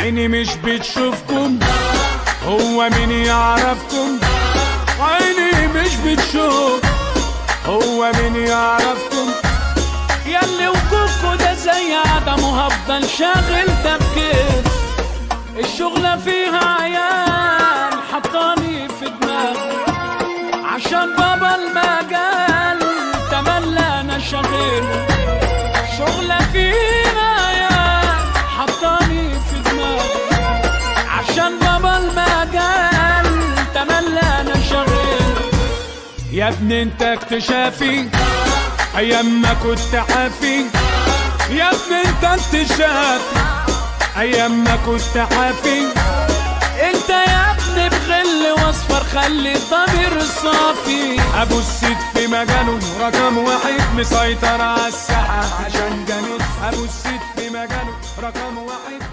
عيني مش بتشوفكم، هو مين يعرفكم؟ عيني مش بتشوف، هو مين يعرفكم؟ ياللي وجودكوا ده زي عدمه هفضل شاغل تفكير. الشغلة فيها عيال حطاني في دماغي، عشان بابا المجال تملى انا شغيل. شغلة فيها عيال حطاني في دماغي، عشان بابا المجال تملى انا شغيل. يا ابني انت اكتشافي ايام ما كنت حافي، يا ابني انت اكتشافي ايام ما كنت حافي. انت يا ابني بغل واصفر خلي الضمير صافي. ابو السيد في مجاله رقم واحد مسيطر على الساحه عشان جنود. ابو السيد في مجاله رقم واحد